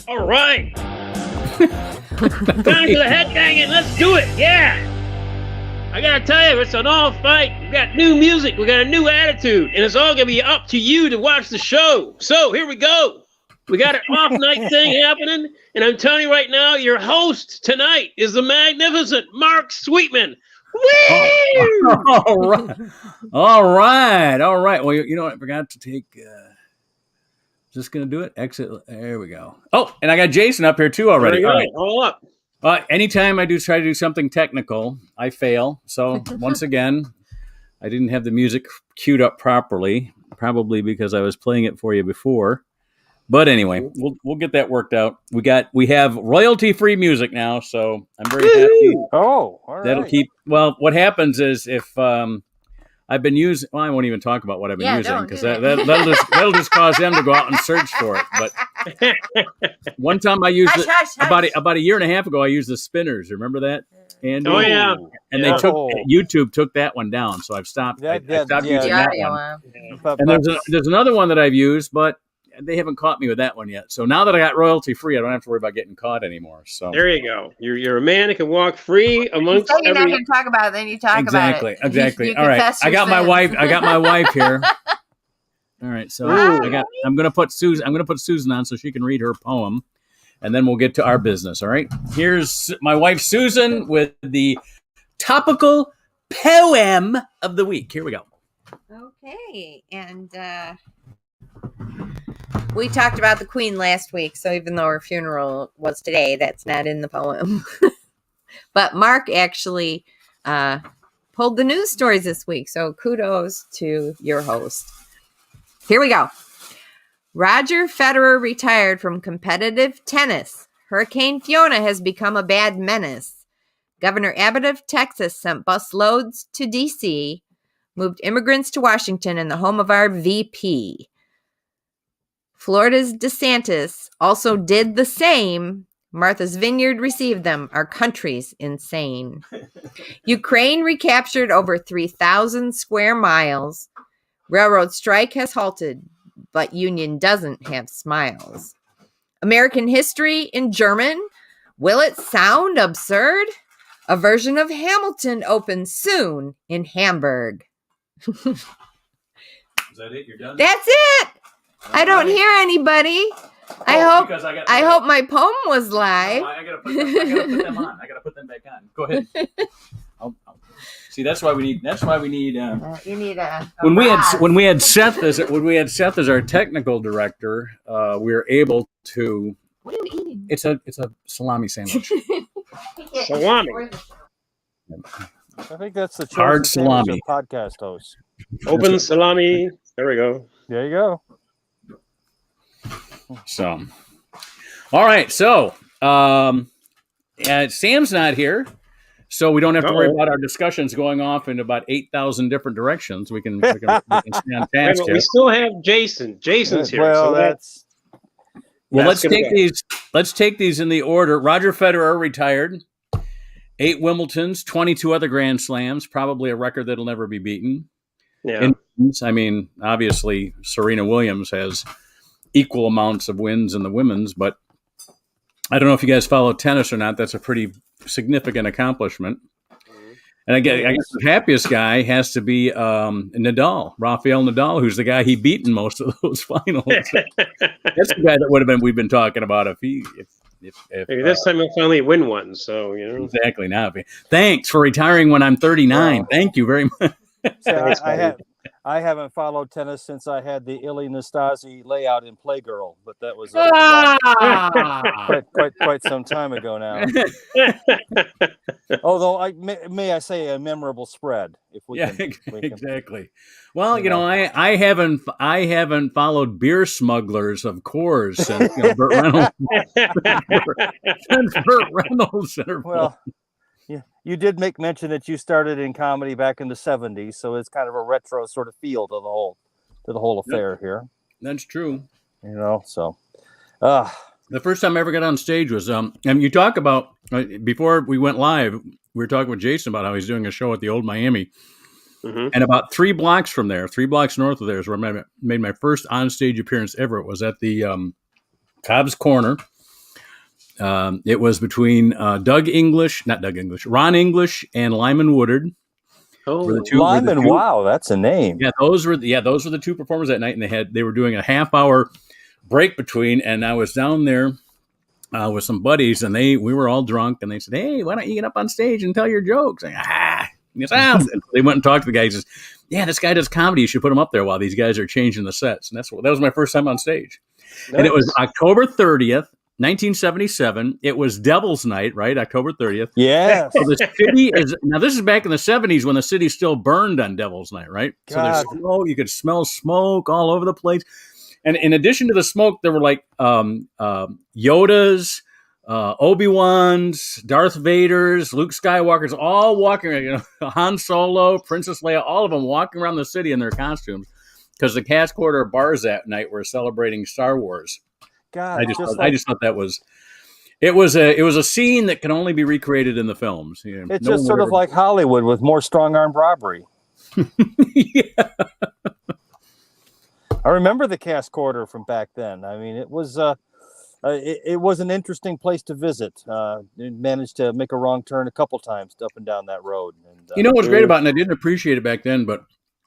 All right. Time for the head banging. Let's do it. Yeah. I got to tell you, it's an all fight. We got new music. We got a new attitude. And it's all going to be up to you to watch the show. So here we go. We got an off night thing happening. And I'm telling you right now, your host tonight is the magnificent Mark Sweetman. Woo! All right. All right. Well, you know what? I forgot to take... Just going to do it. Exit. There we go. Oh, and I got Jason up here too already. All right. All up. Anytime I try to do something technical, I fail. So once again, I didn't have the music queued up properly, probably because I was playing it for you before. But anyway, we'll get that worked out. We have royalty-free music now, so I'm very happy. Oh, all right. That'll keep. Well, what happens is if I've been using. Well, I won't even talk about what I've been using because that'll just cause them to go out and search for it. But one time I used it about a year and a half ago. I used the spinners. Remember that? Andy? Oh yeah. And they YouTube took that one down, so I've stopped. I stopped using that one. And there's another one that I've used, but they haven't caught me with that one yet. So now that I got royalty free, I don't have to worry about getting caught anymore. So there you go. You're a man that can walk free amongst. You're not going to talk about it, then you talk about it. Exactly. All right. I got my wife here. All right. So I'm going to put Susan on so she can read her poem, and then we'll get to our business. All right. Here's my wife Susan with the topical poem of the week. Here we go. Okay, and we talked about the Queen last week, so even though her funeral was today, that's not in the poem. But Mark actually pulled the news stories this week, so kudos to your host. Here we go. Roger Federer retired from competitive tennis. Hurricane Fiona has become a bad menace. Governor Abbott of Texas sent bus loads to D.C., moved immigrants to Washington and the home of our VP. Florida's DeSantis also did the same. Martha's Vineyard received them. Our country's insane. Ukraine recaptured over 3,000 square miles. Railroad strike has halted, but union doesn't have smiles. American history in German. Will it sound absurd? A version of Hamilton opens soon in Hamburg. Is that it? You're done? That's it. I don't hear anybody. I hope my poem was live. I gotta put them on. I gotta put them back on. Go ahead. See, that's why we need. You need a when we had Seth as our technical director, we were able to. What are you eating? It's a salami sandwich. Salami. I think that's the hard salami podcast host. Open salami. There we go. There you go. So, all right. So, Sam's not here, so we don't have to worry about our discussions going off in about 8,000 different directions. We can stay on task here. We still have Jason. Jason's here. Well, let's take these in the order. Roger Federer retired. 8 Wimbledons, 22 other Grand Slams, probably a record that'll never be beaten. Yeah. I mean, obviously, Serena Williams has equal amounts of wins in the women's, but I don't know if you guys follow tennis or not. That's a pretty significant accomplishment. And I guess the happiest guy has to be Nadal, Rafael Nadal, who's the guy he beat in most of those finals. That's the guy that we've been talking about if maybe this time he'll finally win one. So exactly now. Thanks for retiring when I'm 39. Well, thank you very much. I haven't followed tennis since I had the Ili Nastasi layout in Playgirl, but that was quite some time ago now. Although may I say a memorable spread, if we can. Exactly. Well, I haven't followed beer smugglers of Coors since Burt Reynolds. Since Burt Reynolds. Well. Yeah, you did make mention that you started in comedy back in the 70s, so it's kind of a retro sort of feel to the whole affair here. That's true. So the first time I ever got on stage was and you talk about before we went live, we were talking with Jason about how he's doing a show at the Old Miami. Mm-hmm. And about 3 blocks north of there is where I made my first on-stage appearance ever. It was at the Cobb's Corner It was between Ron English, and Lyman Woodard. Oh, Lyman, wow, that's a name. Yeah, those were the two performers that night, and they were doing a half-hour break between, and I was down there with some buddies, and we were all drunk, and they said, "Hey, why don't you get up on stage and tell your jokes?" And they went and talked to the guy. He says, "Yeah, this guy does comedy. You should put him up there while these guys are changing the sets." And that was my first time on stage. Nice. And it was October 30th, 1977. It was Devil's Night, right? October 30th. Yeah. So the city now this is back in the 70s when the city still burned on Devil's Night, right? God. So there's smoke. You could smell smoke all over the place. And in addition to the smoke, there were like Yodas, Obi-Wans, Darth Vaders, Luke Skywalkers, all walking, Han Solo, Princess Leia, all of them walking around the city in their costumes because the Cast Quarter bars that night were celebrating Star Wars. God, I just thought that was it was a scene that can only be recreated in the films. It's just sort of like Hollywood with more strong-armed robbery. Yeah. I remember the Cast Quarter from back then. I mean, it was it was an interesting place to visit. It managed to make a wrong turn a couple times up and down that road. And, what's great about it, and I didn't appreciate it back then, but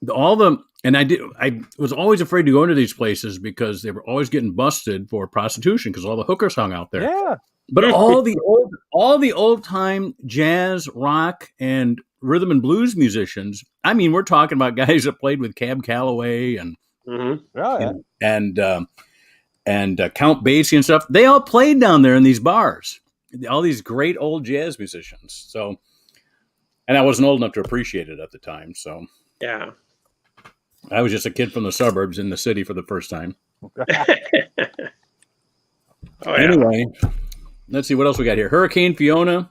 I was always afraid to go into these places because they were always getting busted for prostitution because all the hookers hung out there. Yeah. But all the old time jazz, rock, and rhythm and blues musicians. I mean, we're talking about guys that played with Cab Calloway and and Count Basie and stuff. They all played down there in these bars. All these great old jazz musicians. So, and I wasn't old enough to appreciate it at the time. So, yeah, I was just a kid from the suburbs in the city for the first time. Anyway, let's see what else we got here. Hurricane Fiona.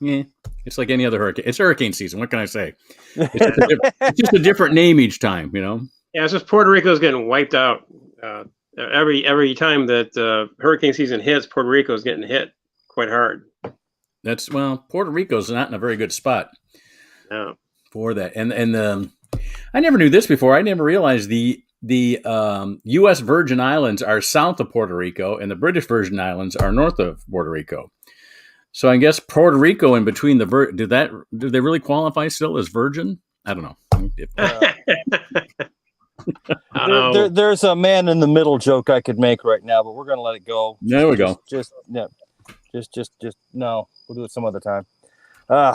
Yeah, it's like any other hurricane. It's hurricane season. What can I say? It's just a different name each time, Yeah, it's just Puerto Rico's getting wiped out. Every time that hurricane season hits, Puerto Rico's getting hit quite hard. Puerto Rico's not in a very good spot for that. And I never knew this before. I never realized the U.S. Virgin Islands are south of Puerto Rico, and the British Virgin Islands are north of Puerto Rico. So I guess Puerto Rico in between do they really qualify still as virgin? I don't know. There's a man in the middle joke I could make right now, but we're going to let it go. There we go. Just no. We'll do it some other time. All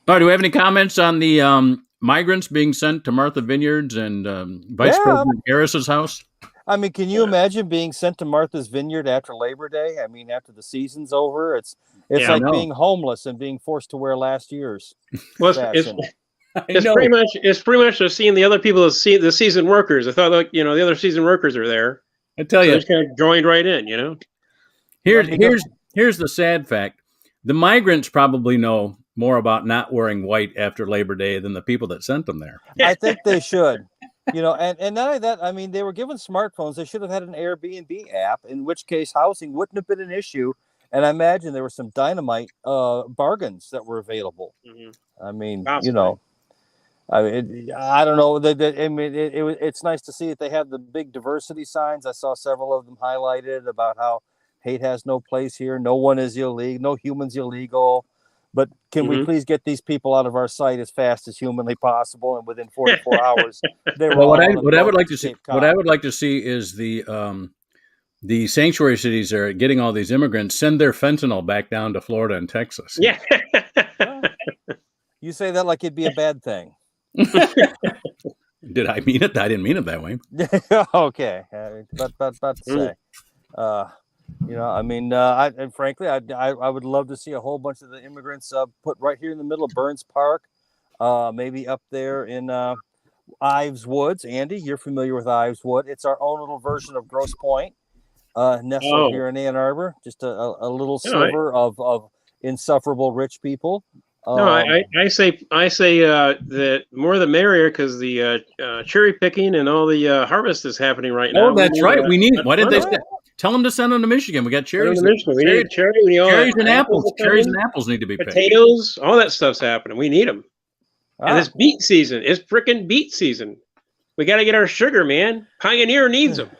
right. Do we have any comments on the migrants being sent to Martha Vineyards and Vice President Harris's house? I mean, can you imagine being sent to Martha's Vineyard after Labor Day? I mean, after the season's over, it's like being homeless and being forced to wear last year's fashion. It's pretty much just seeing the other people, the seasoned workers. I thought, the other seasoned workers are there. I tell you, just kind of joined right in. Here's the sad fact: the migrants probably know more about not wearing white after Labor Day than the people that sent them there. I think they should. And not only that, I mean, they were given smartphones. They should have had an Airbnb app, in which case housing wouldn't have been an issue. And I imagine there were some dynamite bargains that were available. Mm-hmm. I mean, Possibly. I don't know. It's nice to see that they have the big diversity signs. I saw several of them highlighted about how hate has no place here. No one is illegal. No human's illegal. But can we please get these people out of our sight as fast as humanly possible? And within 44 hours, they were what I would like to see is the sanctuary cities are getting all these immigrants, send their fentanyl back down to Florida and Texas. Yeah. You say that like it'd be a bad thing. Did I mean it? I didn't mean it that way. Okay. But say, frankly, I would love to see a whole bunch of the immigrants put right here in the middle of Burns Park, maybe up there in Ives Woods. Andy, you're familiar with Ives Wood. It's our own little version of Grosse Pointe, nestled here in Ann Arbor. Just a little sliver of insufferable rich people. I say that more the merrier because the cherry picking and all the harvest is happening right now. Oh, that's right. Why didn't they tell them to send them to Michigan? We got cherries. We need cherries and apples. Cherries and apples need to be picked. Potatoes, all that stuff's happening. We need them. And it's beet season. It's freaking beet season. We got to get our sugar, man. Pioneer needs them.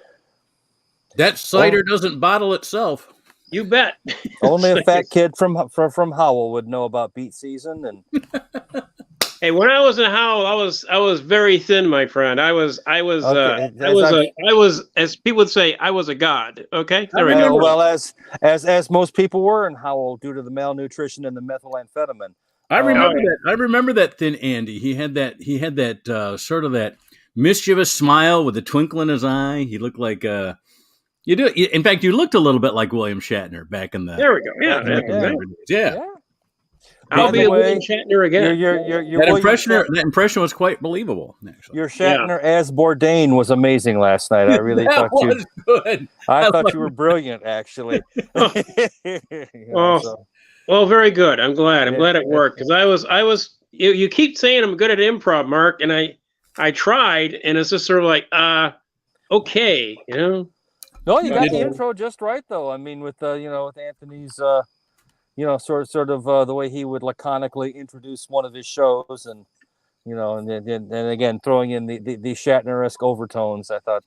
That cider doesn't bottle itself. You bet. Only a fat kid from Howell would know about beet season. And Hey, when I was in Howell, I was very thin, my friend. I was as people would say, I was a god. Okay, there we go. Well, as most people were in Howell due to the malnutrition and the methamphetamine. I remember that. I remember that thin Andy. He had that sort of that mischievous smile with a twinkle in his eye. He looked like you do. In fact, you looked a little bit like William Shatner back in the. There we go. Yeah. I'll be a William Shatner again. That impression was quite believable. Actually, your Shatner as Bourdain was amazing last night. I really thought you. Good. I thought you were brilliant, actually. Well, very good. I'm glad. I'm glad it worked because I was. You keep saying I'm good at improv, Mark, and I tried, and it's just sort of like, okay, you know. No, you got the intro just right, though. I mean, with with Anthony's, sort of the way he would laconically introduce one of his shows, and and again throwing in the Shatner-esque overtones. I thought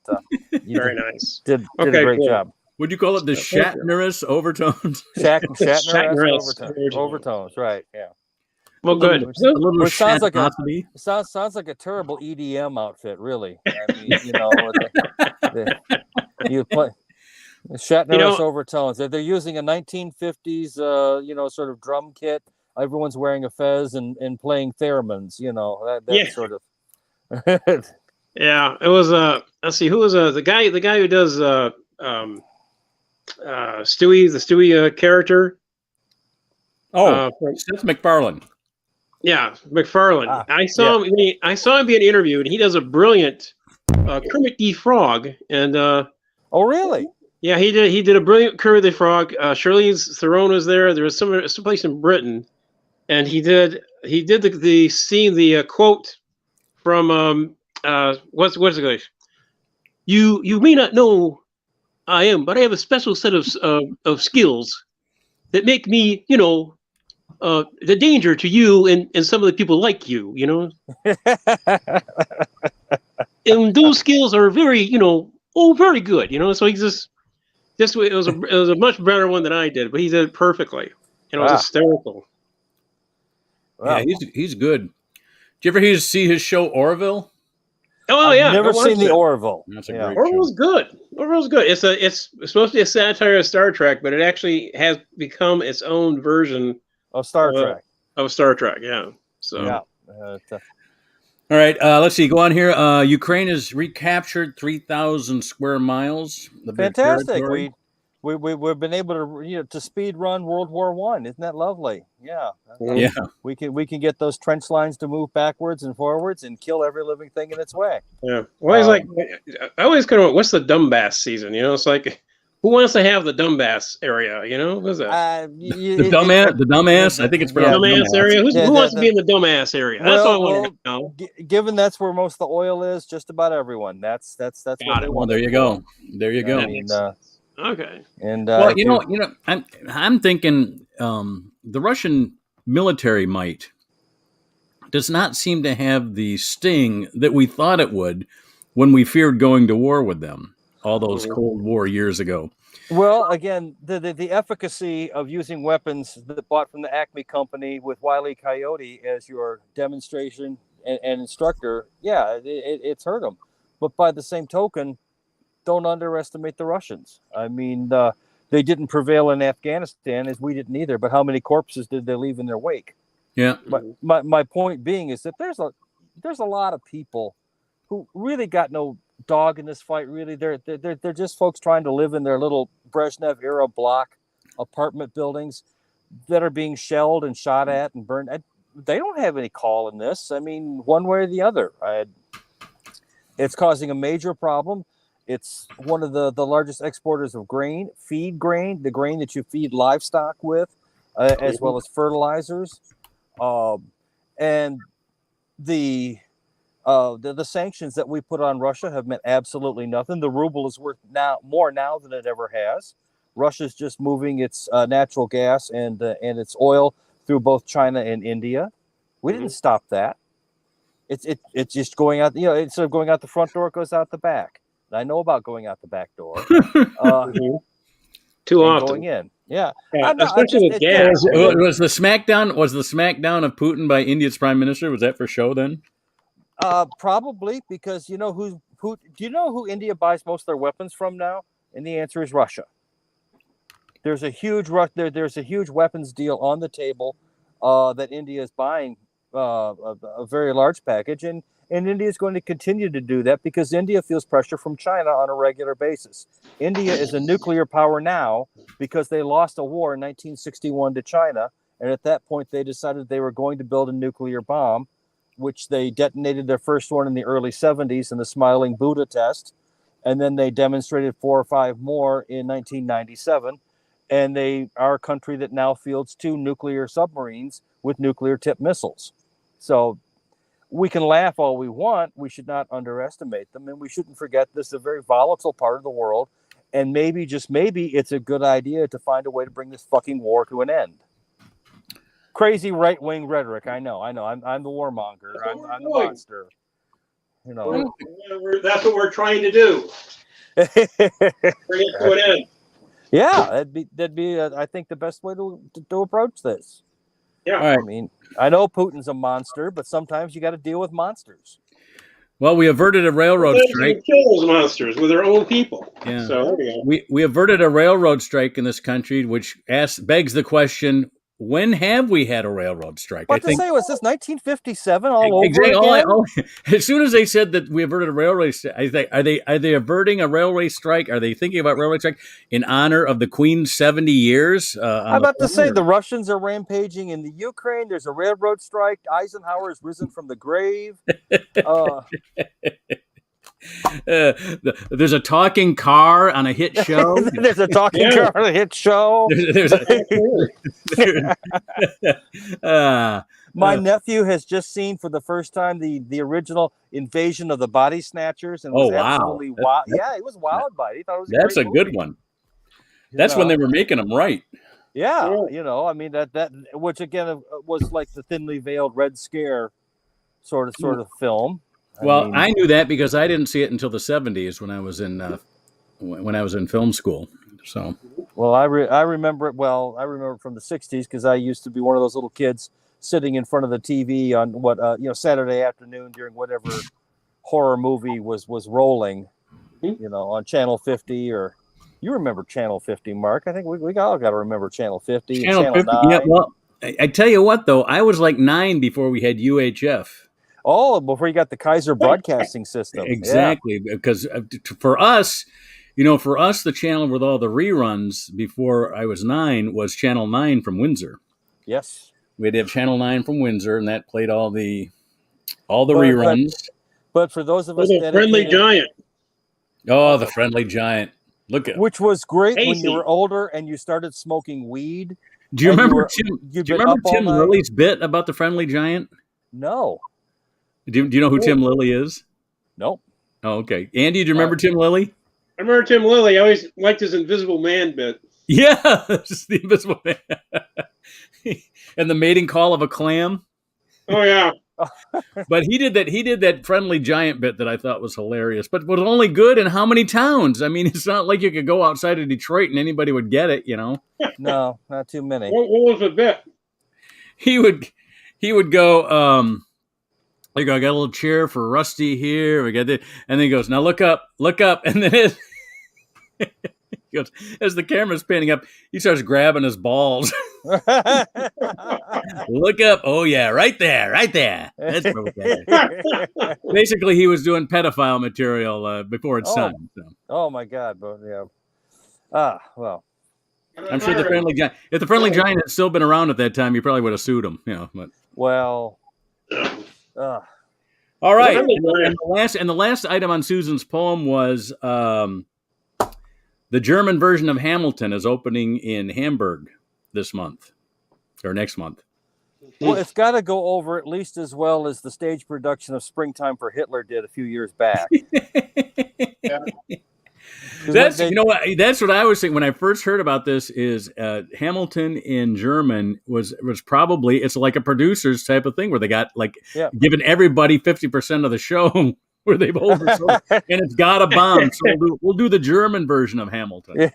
very nice. Did a great job. Would you call it the Shatner-esque overtones? Shatner-esque overtones, right? Yeah. Well, good. Which sounds like a terrible EDM outfit, really. I mean, you play Shatner-esque overtones. They're using a 1950s, sort of drum kit. Everyone's wearing a fez and playing theremins. Sort of. Yeah, it was. Let's see, who was the guy who does Stewie, the Stewie character. Seth MacFarlane. Yeah, MacFarlane. I saw him. I saw him being interviewed. He does a brilliant Kermit the Frog. And oh, really? Yeah, he did. He did a brilliant Kermit the Frog. Charlize Theron was there. There was some place in Britain, and he did the scene, the quote from what's it like? You may not know I am, but I have a special set of skills that make me, the danger to you and some of the people like you, and those skills are very, very good, So he just it was a much better one than I did, but he did it perfectly, and it was hysterical. Wow. Yeah, he's good. Did you ever see his show Orville? Oh yeah, I've never seen the Orville. That's a great Orville's good. Orville's good. It's supposed to be a satire of Star Trek, but it actually has become its own version of Star Trek. Of Star Trek, yeah. So yeah. All right, let's see. Go on here. Ukraine has recaptured 3,000 square miles. Fantastic. We've been able to speed run World War I. Isn't that lovely? Yeah. Yeah. We can get those trench lines to move backwards and forwards and kill every living thing in its way. Yeah. Well, I always kind of what's the Dumbass season? It's like, who wants to have the Dumbass area? What is that? The dumbass. I think it's pronounced dumbass area. Who wants to be in the dumbass area? That's all I want to know. Given that's where most of the oil is, just about everyone. That's what they want. Well, there you go. There you go. Okay. And I'm thinking the Russian military might does not seem to have the sting that we thought it would when we feared going to war with them all those Cold War years ago. Well, again, the efficacy of using weapons that bought from the Acme company with Wile E. Coyote as your demonstration and instructor, it's hurt them. But by the same token, don't underestimate the Russians. I mean, they didn't prevail in Afghanistan, as we didn't either. But how many corpses did they leave in their wake? Yeah. But my point being is that there's a lot of people who really got no dog in this fight. Really, they're just folks trying to live in their little Brezhnev era block apartment buildings that are being shelled and shot at and burned. They don't have any call in this. I mean, one way or the other. It's causing a major problem. It's one of the largest exporters of grain, feed grain, the grain that you feed livestock with, as well as fertilizers. And the sanctions that we put on Russia have meant absolutely nothing. The ruble is worth more now than it ever has. Russia's just moving its natural gas and its oil through both China and India. We didn't stop that. It's just going out. Instead of going out the front door, it goes out the back. I know about going out the back door. Too and often. going in. Yeah, Yeah, I'm not- I especially with again, gas. Was the smackdown of Putin by India's prime minister? Was that for show then? Probably because do you know who India buys most of their weapons from now? And the answer is Russia. There's a huge there's a huge weapons deal on the table that India is buying a very large package, and India is going to continue to do that because India feels pressure from China on a regular basis. India is a nuclear power now because they lost a war in 1961 to China, and at that point they decided they were going to build a nuclear bomb, which they detonated their first one in the early 70s in the Smiling Buddha test, and then they demonstrated 4 or 5 more in 1997. And they are a country that now fields 2 nuclear submarines with nuclear tipped missiles. So we can laugh all we want. We should not underestimate them. And we shouldn't forget this is a very volatile part of the world. And maybe, just maybe, it's a good idea to find a way to bring this fucking war to an end. Crazy right-wing rhetoric. I know. I'm the warmonger. I'm the monster. That's what we're trying to do. Bring it to an end. Yeah, that'd be I think the best way to approach this. Yeah. All right. I mean, I know Putin's a monster, but sometimes you got to deal with monsters. Well, we averted a railroad strike. Kill those monsters with their own people. Yeah. So there you go. We averted a railroad strike in this country, which begs the question: when have we had a railroad strike? What to say, was this 1957 all over again? As soon as they said that we averted a railway strike, I think, are they averting a railway strike? Are they thinking about railway strike in honor of the Queen's 70 years? I'm about to say the Russians are rampaging in the Ukraine. There's a railroad strike. Eisenhower has risen from the grave. There's a talking car on a hit show. There's a talking car on a hit show. My nephew has just seen for the first time the original Invasion of the Body Snatchers, and was absolutely wild. Yeah, he was wild by it. He thought it was that's a good one. That's when they were making them right. Yeah, I mean that which again was like the thinly veiled Red Scare sort of film. I knew that because I didn't see it until the 70s when I was in film school. So, well, I remember it well. I remember it from the 60s because I used to be one of those little kids sitting in front of the TV on Saturday afternoon during whatever horror movie was rolling, on Channel 50 or. You remember Channel 50, Mark? I think we all got to remember Channel 50. Channel 50. 9. Yeah. Well, I tell you what, though, I was like 9 before we had UHF. Oh, before you got the Kaiser Broadcasting System. Exactly. Yeah. Because for us, the channel with all the reruns before I was 9 was Channel 9 from Windsor. Yes. We'd have Channel 9 from Windsor, and that played all the reruns. But for those of us that Friendly Giant. Oh, the Friendly Giant. Which was great when you were older and you started smoking weed. Do you remember Tim Lilly's bit about the Friendly Giant? No. Do you know who Tim Lilly is? Nope. Oh, okay. Andy, do you remember Tim Lilly? I remember Tim Lilly. I always liked his Invisible Man bit. Yeah, just the Invisible Man. And the mating call of a clam. Oh, yeah. But he did that Friendly Giant bit that I thought was hilarious, but was only good in how many towns? I mean, it's not like you could go outside of Detroit and anybody would get it, No, not too many. What was the bit? He would go, I got a little chair for Rusty here. We got this, and then he goes, now look up, and then he goes, as the camera's panning up, he starts grabbing his balls. Look up. Oh yeah, right there. That's basically he was doing pedophile material before it's time. So. Oh my God! But yeah. Well. I'm sure the Friendly Giant. If the Friendly Giant had still been around at that time, you probably would have sued him. But. Well. All right. And the last item on Susan's poem was the German version of Hamilton is opening in Hamburg this month or next month. Well, it's got to go over at least as well as the stage production of Springtime for Hitler did a few years back. That's what I was thinking when I first heard about this. Is Hamilton in German was probably, it's like a producer's type of thing where they got given everybody 50% of the show where they've oversold it, and it's got a bomb. So we'll do the German version of Hamilton.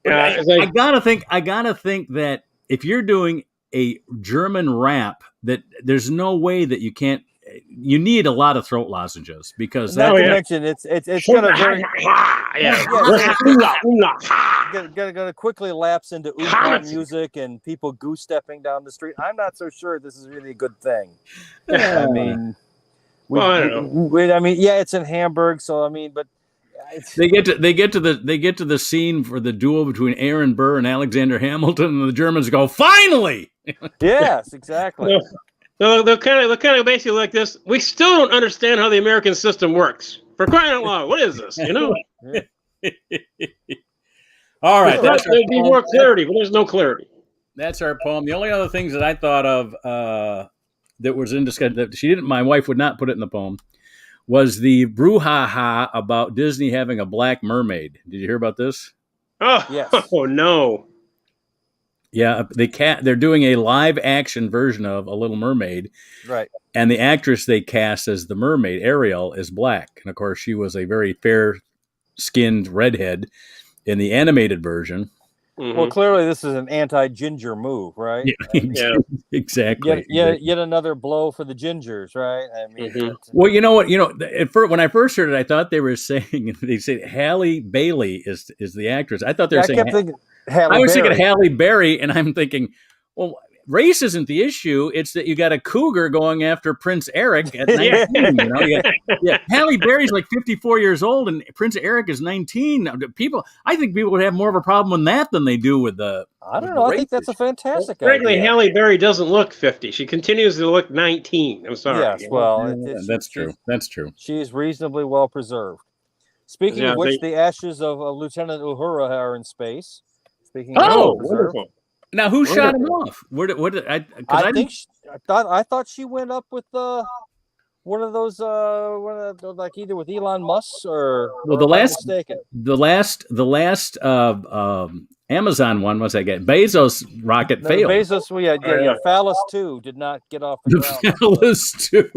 I gotta think that if you're doing a German rap, that there's no way that you can't. You need a lot of throat lozenges because not to mention it's gonna very gonna quickly lapse into music and people goose stepping down the street. I'm not so sure this is really a good thing. I mean, I don't know. It's in Hamburg, so but they get to the scene for the duel between Aaron Burr and Alexander Hamilton, and the Germans go, finally. Yes, exactly. So they're kind of basically like this. We still don't understand how the American system works. For crying out loud, what is this? All right, there'd be more clarity, but there's no clarity. That's our poem. The only other things that I thought of that was in discussion that my wife would not put it in the poem, was the brouhaha about Disney having a black mermaid. Did you hear about this? Oh, yes. Oh no. Yeah, they're doing a live action version of A Little Mermaid. Right. And the actress they cast as the mermaid, Ariel, is black. And of course, she was a very fair-skinned redhead in the animated version. Mm-hmm. Well, clearly this is an anti-ginger move, right? Yeah, exactly. Yet another blow for the gingers, right? Well, you know what? When I first heard it, I thought they were saying, they said Halle Bailey is the actress. I thought they were saying... I was thinking Halle Berry, and I'm thinking, well, race isn't the issue. It's that you got a cougar going after Prince Eric at 19. Halle Berry's like 54 years old, and Prince Eric is 19. I think people would have more of a problem with that than they do with the. I don't know. I think that's a fantastic idea. Frankly, Halle Berry doesn't look 50. She continues to look 19. I'm sorry. Yes, well, that's true. That's true. She's reasonably well preserved. Speaking of which, the ashes of Lieutenant Uhura are in space. Wonderful. Now, who shot him off? I thought she went up with one of those, like either with Elon Musk or. Well, the last Amazon one was Bezos rocket failed. Bezos, Phallus 2 did not get off the ground. Phallus 2.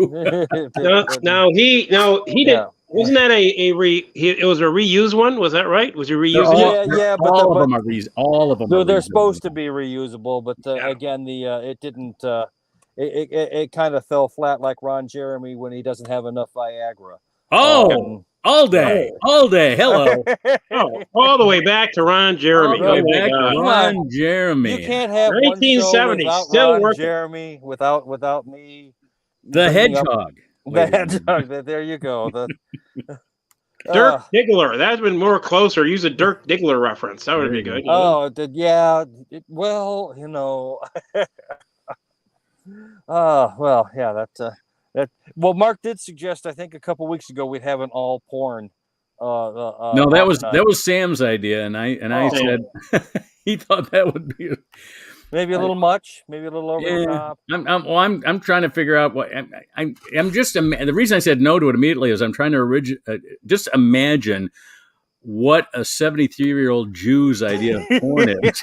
he did. Wasn't that it was a reused one? Was that right? Was he reusing it? Yeah, but all of them are all of them. They're supposed to be reusable, but again, it didn't. It kind of fell flat like Ron Jeremy when he doesn't have enough Viagra. All day. Hello. All the way back to Ron Jeremy. Ron Jeremy. You can't have 1970 without still Ron working. Jeremy without me. The Hedgehog. The Hedgehog. There you go. Dirk Diggler. That's been more closer. Use a Dirk Diggler reference. That would be good. Well, Well, Mark did suggest, I think, a couple weeks ago we'd have an all porn. No, that was Sam's idea, and I said he thought that would be maybe a little much, maybe a little over the top. I'm trying to figure out what I'm just. The reason I said no to it immediately is I'm trying to just imagine what a 73-year-old Jew's idea of porn is.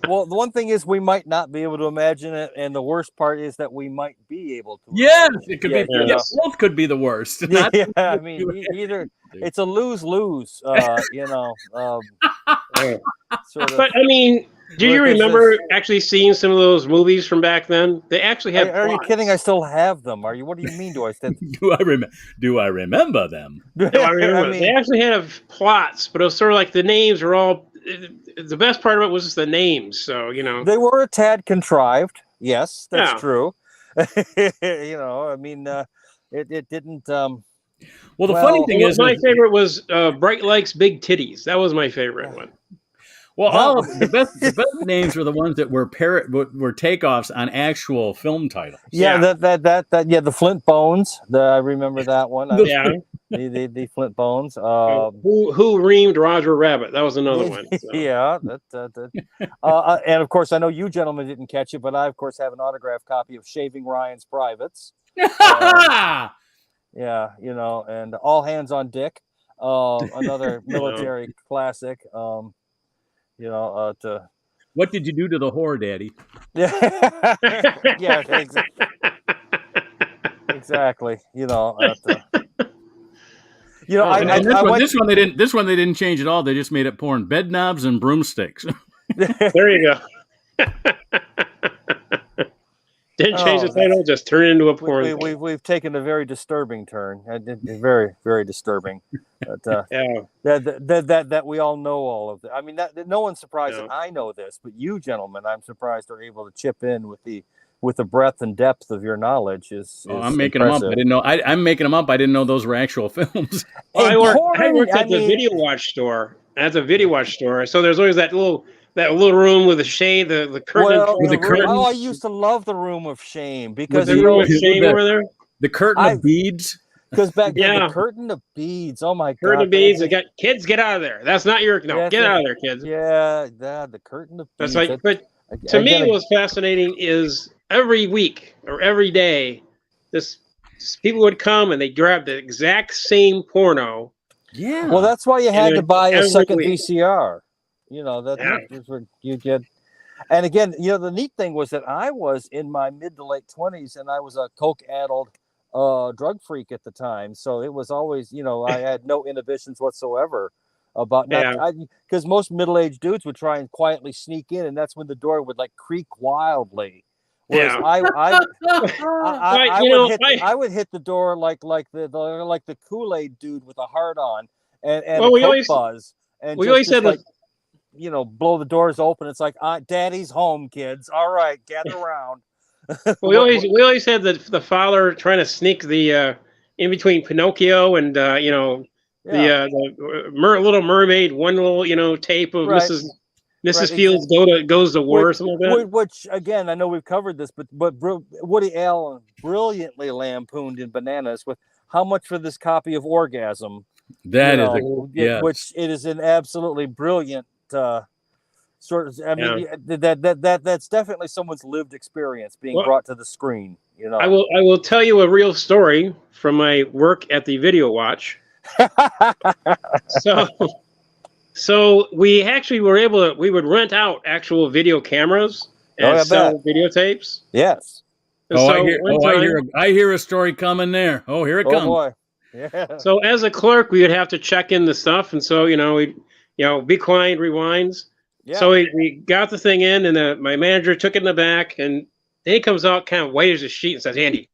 Well, the one thing is we might not be able to imagine it, and the worst part is that we might be able to. Yes, it could be. Yes, both could be the worst. I mean, either it's a lose-lose. Sort of. But I mean, do you remember actually seeing some of those movies from back then? They actually had. Are you kidding? I still have them. Are you? What do you mean? Do I still? Do I remember them? No, I remember. They actually had plots, but it was sort of like the names were all. The best part of it was just the names, so they were a tad contrived. Yes, that's true. It didn't. Well, the funny thing is, my favorite was Bright Lakes Big Titties. That was my favorite one. Well, all of the best names were the ones that were takeoffs on actual film titles. Yeah, the Flint Bones. I remember that one. The Flint Bones. Who reamed Roger Rabbit? That was another one. So. Yeah, and of course I know you gentlemen didn't catch it, but I of course have an autographed copy of Shaving Ryan's Privates. And All Hands on Dick. Another military classic. What did you do to the whore, Daddy? Yeah, exactly. You know, This one they didn't change at all. They just made it porn: bed knobs and broomsticks. There you go. Didn't change the title, just turn it into a porn. We've taken a very disturbing turn. Very, very disturbing. But, that we all know all of that. I mean, that no one's surprised that I know this, but you gentlemen, I'm surprised, are able to chip in with the breadth and depth of your knowledge. I'm making them up. I didn't know. I'm making them up. I didn't know those were actual films. I worked at the Video Watch store. At the Video Watch store, so there's always that little room with the shade, the curtain. I used to love the room of shame because the room of shame over there. The curtain of beads. Because back then, the curtain of beads. Oh my God! Curtain of beads. Kids, get out of there. That's not your get out of there, kids. Yeah, the curtain of beads. That's like, but to me, what's fascinating is every week or every day, people would come and they grab the exact same porno. Yeah. Well, that's why you had to buy a second VCR. You know, that's what you get. And again, you know, the neat thing was that I was in my mid to late 20s and I was a coke-addled drug freak at the time. So it was always, you know, I had no inhibitions whatsoever about because most middle-aged dudes would try and quietly sneak in, and that's when the door would like creak wildly. Whereas I would hit the door like the Kool-Aid dude with a heart on and a Coke buzz, and we always said you know, blow the doors open. It's like, Daddy's home, kids. All right, gather around. we always had the father trying to sneak the in between Pinocchio and the Little Mermaid, one little tape of Mrs. Fields goes to war or something like that. Which again, I know we've covered this, but Woody Allen brilliantly lampooned in Bananas with how much for this copy of Orgasm. Which it is an absolutely brilliant sort of. I mean, that's definitely someone's lived experience being brought to the screen. You know, I will tell you a real story from my work at the Video Watch. So we actually were able to. We would rent out actual video cameras and sell videotapes. Yes. I hear a story coming there. Oh, here it comes. Boy. Yeah. So as a clerk, we would have to check in the stuff, and so we be quiet, rewinds. Yeah. So we got the thing in, and my manager took it in the back, and then he comes out kind of white as a sheet and says, Andy,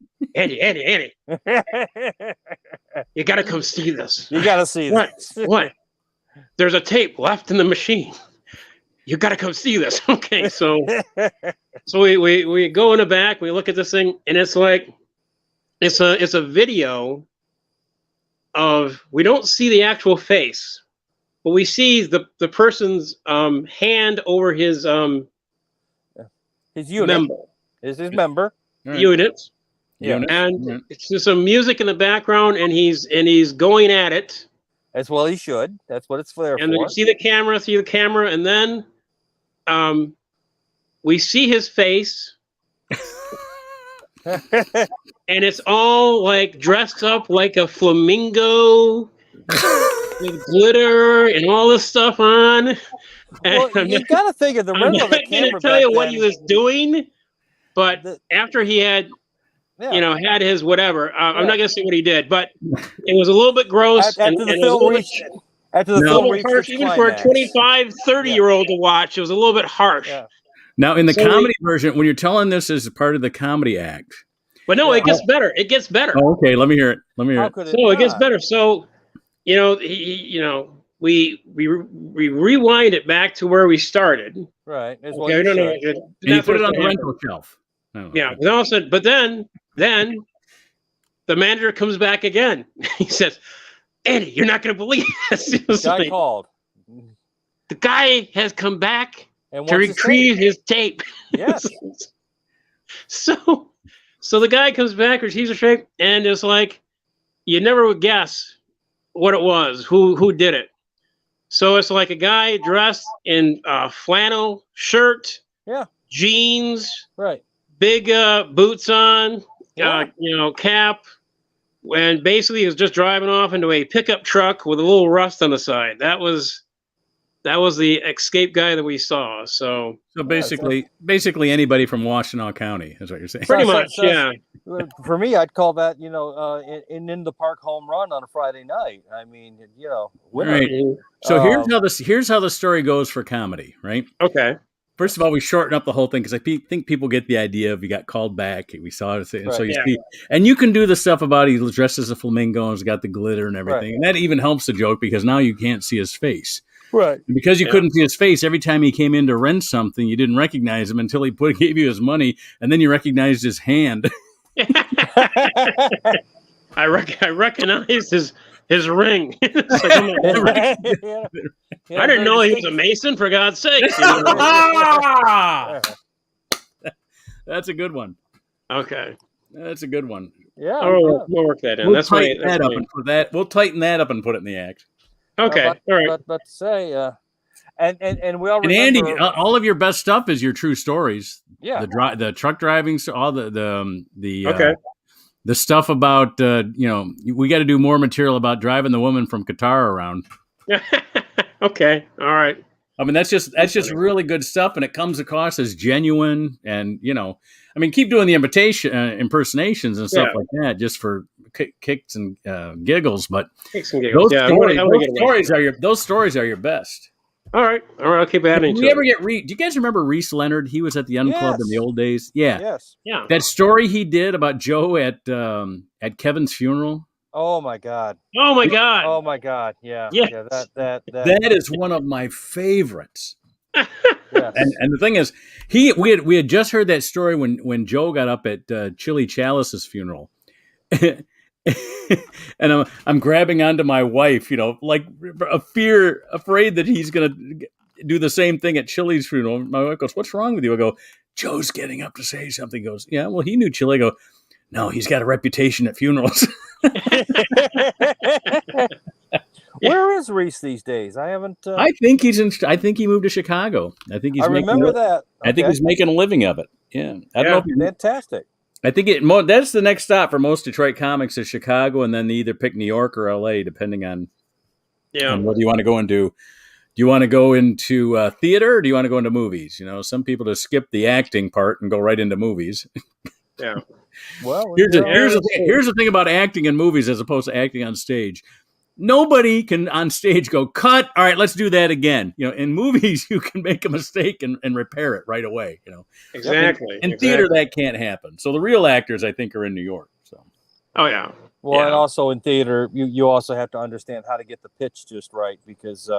you got to come see this. You got to see this. What? There's a tape left in the machine. You got to come see this. Okay, so we go in the back, we look at this thing, and it's like it's a video of, we don't see the actual face, but we see the person's hand over his unit. Member. Is his member unit? Yeah, and it's just some music in the background, and he's going at it. As well he should. That's what it's there for. And then you see the camera, and then we see his face. And it's all like dressed up like a flamingo with glitter and all this stuff on. Well, you got to think of the rhythm of the camera. I'm not going to tell you what he was doing, but after he had, had his whatever, I'm not going to say what he did, but it was a little bit gross. After the film reached even for a 25, 30-year-old to watch, it was a little bit harsh. Yeah. Now, in the comedy version, when you're telling this as part of the comedy act. But no, it gets better. It gets better. Oh, okay, let me hear it. It gets better. So, we rewind it back to where we started. Right. You put it on the rental shelf. Yeah. And all of a sudden, but then the manager comes back again. He says, Andy, you're not going to believe this. The guy called. The guy has come back to retrieve his tape. Yes. So the guy comes back, retrieves the tape, and it's like, you never would guess what it was, who did it. So it's like a guy dressed in a flannel shirt, jeans, right, big boots on, cap, and basically he was just driving off into a pickup truck with a little rust on the side. That was That was the escape guy that we saw. So So basically anybody from Washtenaw County is what you're saying. pretty much, yeah. For me, I'd call that, you know, in the park home run on a Friday night. I mean, you know, winner. Right. So here's how the story goes for comedy, right? Okay. First of all, we shorten up the whole thing because I think people get the idea of you got called back. We saw it, and so you see, and you can do the stuff about he's dressed as a flamingo and he's got the glitter and everything, and that even helps the joke because now you can't see his face. Right. And because you couldn't see his face, every time he came in to rent something, you didn't recognize him until he gave you his money, and then you recognized his hand. I recognized his ring. I didn't know he was a Mason, for God's sake. That's a good one. Okay. That's a good one. Yeah. We'll work that in. We'll tighten that up and put it in the act. Okay. All right. But to say, and we all remember. And Andy, all of your best stuff is your true stories. Yeah. The truck driving, all the okay. The stuff about we got to do more material about driving the woman from Qatar around. Okay. All right. I mean, that's just really good stuff, and it comes across as genuine. And keep doing the impersonations and stuff like that, just for kicks and giggles. But kicks and giggles. Those stories are your best. All right. I'll keep adding. Do you guys remember Reese Leonard? He was at the Unclub in the old days. Yeah. Yes. Yeah. That story he did about Joe at Kevin's funeral. Oh my God. Oh my God. Oh my God. Yeah. Yes. Yeah. That is one of my favorites. Yes. And the thing is, we had just heard that story when Joe got up at Chili Chalice's funeral. And I'm grabbing onto my wife, like afraid that he's going to do the same thing at Chili's funeral. My wife goes, "What's wrong with you?" I go, "Joe's getting up to say something." He goes, "Yeah, well, he knew Chili." I go, "No, he's got a reputation at funerals." Where is Reese these days? I haven't. I think he moved to Chicago. I think he's. I remember that. Okay. I think he's making a living of it. Yeah, I don't know. Fantastic. I think that's the next stop for most Detroit comics is Chicago, and then they either pick New York or LA, depending on what you want to go into. Do you want to go into theater, or do you want to go into movies? Some people just skip the acting part and go right into movies. Yeah. Well, here's the thing about acting in movies as opposed to acting on stage. Nobody can on stage go, "Cut. All right, let's do that again." In movies, you can make a mistake and repair it right away. Exactly. In theater, that can't happen. So the real actors, I think, are in New York. So. Oh yeah. Well, and also in theater, you also have to understand how to get the pitch just right because,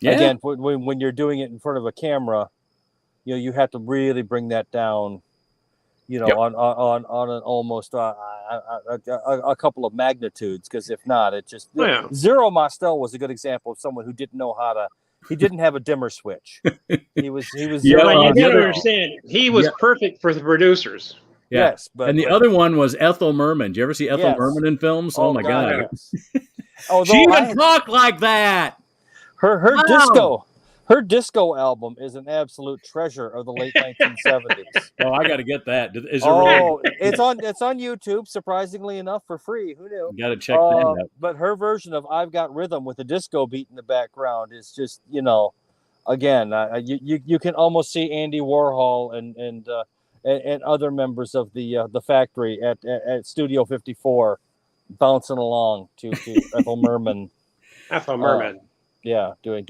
again, when you're doing it in front of a camera, you have to really bring that down. On an almost a couple of magnitudes, because if not, it just Zero Mostel was a good example of someone who didn't know how to. He didn't have a dimmer switch. He was. You gotta understand, he was perfect for the producers. Yeah. Yes, but the other one was Ethel Merman. Do you ever see Ethel Merman in films? Oh my God! Yes. She even talked like that. Her disco album is an absolute treasure of the late 1970s. Oh, I got to get that. Is it it's on YouTube, surprisingly enough, for free. Who knew? Got to check that out. But her version of "I've Got Rhythm" with a disco beat in the background is just, again, you can almost see Andy Warhol and other members of the factory at Studio 54 bouncing along to Ethel Merman. Ethel Merman. Yeah, doing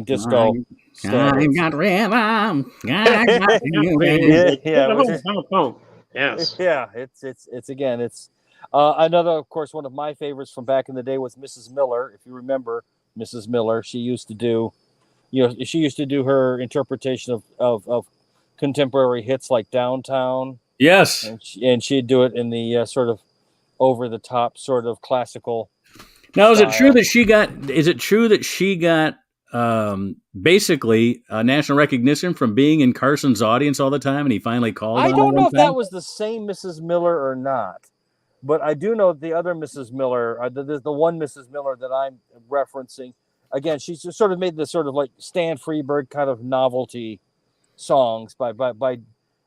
disco. I got rhythm. Yes. Yeah, it's again, it's another, of course, one of my favorites from back in the day was Mrs. Miller. If you remember Mrs. Miller, she used to do her interpretation of contemporary hits like Downtown. Yes, and she'd do it in the sort of over the top sort of classical. Now, is it true that she got basically national recognition from being in Carson's audience all the time, and he finally called? I don't know if that was the same Mrs. Miller or not, but I do know the other Mrs. Miller, the one Mrs. Miller that I'm referencing. Again, she just sort of made the sort of like Stan Freberg kind of novelty songs by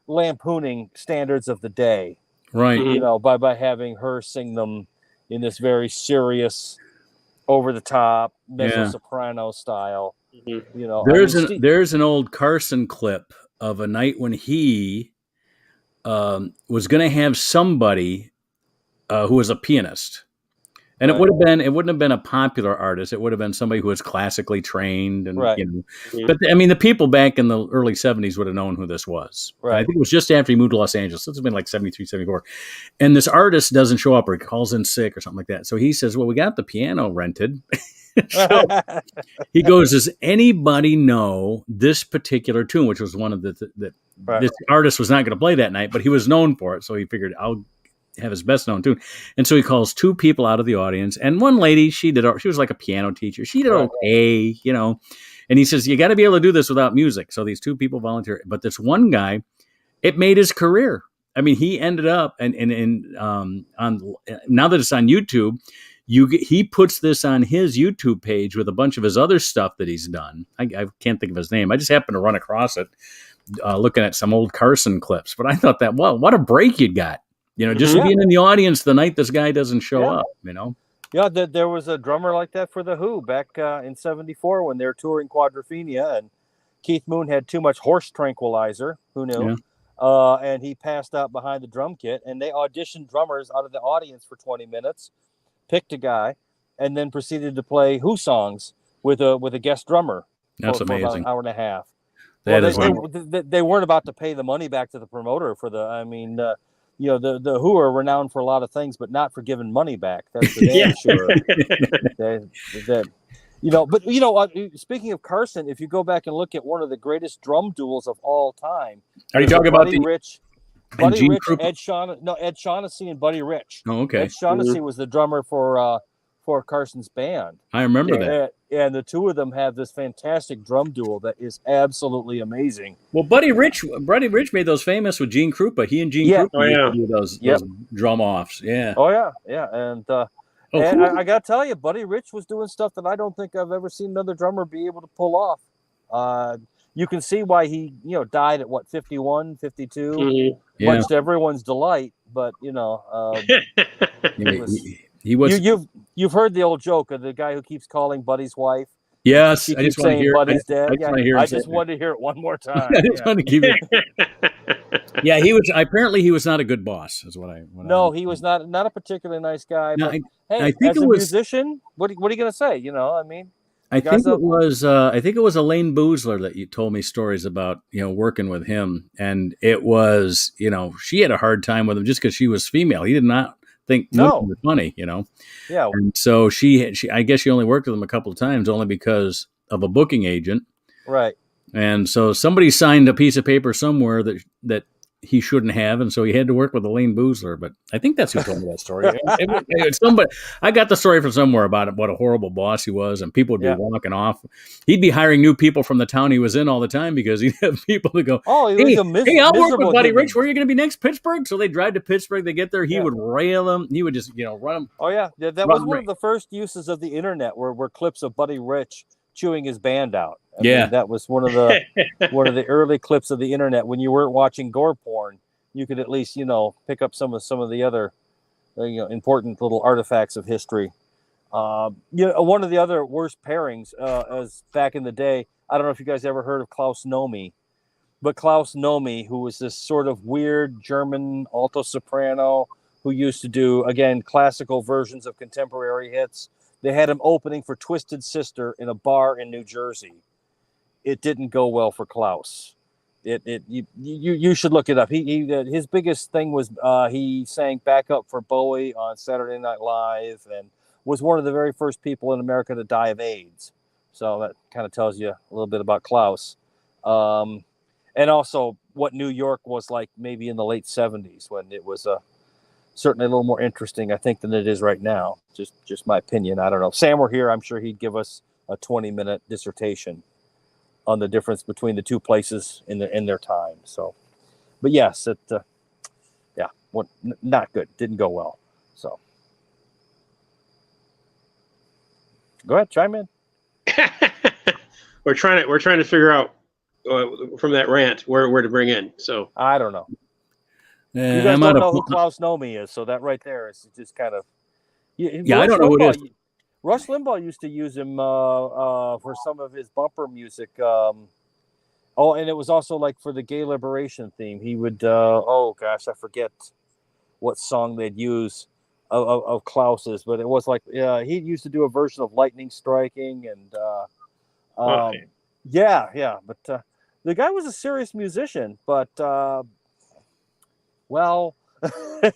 lampooning standards of the day, right? By having her sing them in this very serious, over the top mezzo soprano style. Mhm. You know, There's an old Carson clip of a night when he was going to have somebody who was a pianist. And Right. it wouldn't have been a popular artist. It would have been somebody who was classically trained, and Right. Mhm. But I mean, the people back in the early '70s would have known who this was. Right. I think it was just after he moved to Los Angeles. So it's been like 73, 74. And this artist doesn't show up, or he calls in sick or something like that. So he says, "Well, we got the piano rented." So he goes, "Does anybody know this particular tune?" Which was one of the Right. this artist was not going to play that night, but he was known for it. So he figured, I'll have his best known tune. And so he calls two people out of the audience, and one lady, she was like a piano teacher. She did Right. okay, and he says, you got to be able to do this without music. So these two people volunteer, but this one guy, it made his career. I mean, he ended up on now that it's on YouTube, he puts this on his YouTube page with a bunch of his other stuff that he's done. I can't think of his name. I just happened to run across it looking at some old Carson clips, but I thought that, well, what a break you got. Just being in the audience the night this guy doesn't show up, Yeah, there was a drummer like that for The Who back in '74 when they were touring Quadrophenia, and Keith Moon had too much horse tranquilizer. Who knew? Yeah. And he passed out behind the drum kit, and they auditioned drummers out of the audience for 20 minutes, picked a guy, and then proceeded to play Who songs with a guest drummer. That's for about amazing. an hour and a half. They weren't about to pay the money back to the promoter for the. I mean. The Who are renowned for a lot of things, but not for giving money back. That's for damn sure. But speaking of Carson, if you go back and look at one of the greatest drum duels of all time, are you talking about Buddy Rich, Ed Shaughnessy, and Buddy Rich? Oh, okay. Ed Shaughnessy was the drummer for Carson's band. I remember that. And the two of them have this fantastic drum duel that is absolutely amazing. Well, Buddy Rich made those famous with Gene Krupa. He and Gene Krupa do those drum offs. Yeah. Oh yeah. And I got to tell you, Buddy Rich was doing stuff that I don't think I've ever seen another drummer be able to pull off. You can see why he, died at 51, 52, Mm-hmm. much to everyone's delight. But he was. You've heard the old joke of the guy who keeps calling Buddy's wife. Yes, I just want to hear Buddy's dead. I just wanted to hear it one more time. I just wanted to keep it. Yeah, he was. Apparently, he was not a good boss. Is what I. He was not a particularly nice guy. No, but, I think as a musician, what are you going to say? I mean. I think it was Elaine Boozler that you told me stories about, working with him, and it was, she had a hard time with him just because she was female. He did not think women were funny, Yeah. And so she I guess she only worked with him a couple of times, only because of a booking agent. Right. And so somebody signed a piece of paper somewhere that he shouldn't have, and so he had to work with Elaine Boozler. But I think that's who told me that story. Somebody, I got the story from somewhere about it, what a horrible boss he was, and people would be walking off. He'd be hiring new people from the town he was in all the time because he'd have people to go, hey, I'll work with Buddy Rich. Where are you going to be next? Pittsburgh? So they drive to Pittsburgh. They get there. He would rail them. He would just, run them. Oh, yeah. That was one of the first uses of the internet were clips of Buddy Rich chewing his band out. I mean, that was one of the early clips of the internet when you weren't watching gore porn. You could at least, pick up some of the other, important little artifacts of history. One of the other worst pairings as back in the day. I don't know if you guys ever heard of Klaus Nomi, but Klaus Nomi, who was this sort of weird German alto soprano who used to do, again, classical versions of contemporary hits. They had him opening for Twisted Sister in a bar in New Jersey. It didn't go well for Klaus. You should look it up. His biggest thing was he sang backup for Bowie on Saturday Night Live and was one of the very first people in America to die of AIDS. So that kind of tells you a little bit about Klaus. And also what New York was like maybe in the late 70s when it was certainly a little more interesting, I think, than it is right now. Just my opinion. I don't know. If Sam were here, I'm sure he'd give us a 20-minute dissertation on the difference between the two places in their time. So, but yes, not good. Didn't go well. So, go ahead, chime in. We're trying to figure out from that rant where to bring in. So I don't know. You guys don't know who Klaus Nomi is, so that right there is just kind of. I don't know who it is. Rush Limbaugh used to use him for some of his bumper music. And it was also like for the gay liberation theme. He would, I forget what song they'd use of Klaus's, but it was like, he used to do a version of Lightning Striking. And Okay. But the guy was a serious musician, but, How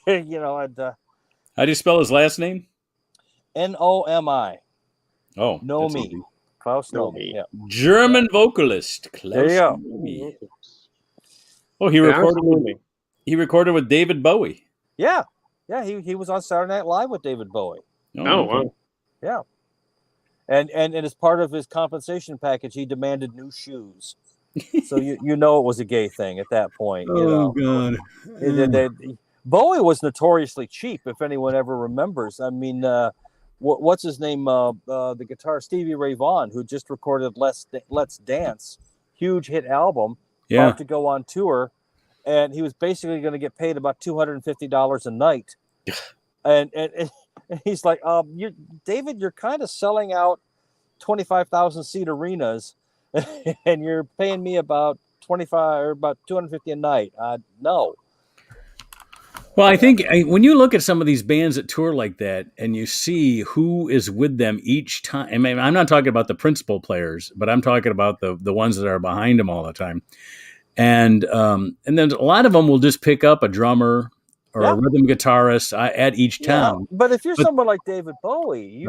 do you spell his last name? Nomi. Oh, Nomi. that's easy. Klaus Nomi. Nomi. Yeah. German vocalist. Klaus There you go. Nomi. Oh, he recorded with David Bowie. Yeah. Yeah. He was on Saturday Night Live with David Bowie. Oh, wow. Yeah. And as part of his compensation package, he demanded new shoes. So you know it was a gay thing at that point. God. Bowie was notoriously cheap, if anyone ever remembers. I mean, what's his name? The guitarist Stevie Ray Vaughan, who just recorded Let's Dance, huge hit album, about to go on tour, and he was basically going to get paid about $250 a night. and he's like, David, you're kind of selling out 25,000 seat arenas, and you're paying me about 25 or about $250 a night. No. Well, I think when you look at some of these bands that tour like that and you see who is with them each time, I mean, I'm not talking about the principal players, but I'm talking about the ones that are behind them all the time. And then a lot of them will just pick up a drummer or a rhythm guitarist at each town. But if you're someone like David Bowie,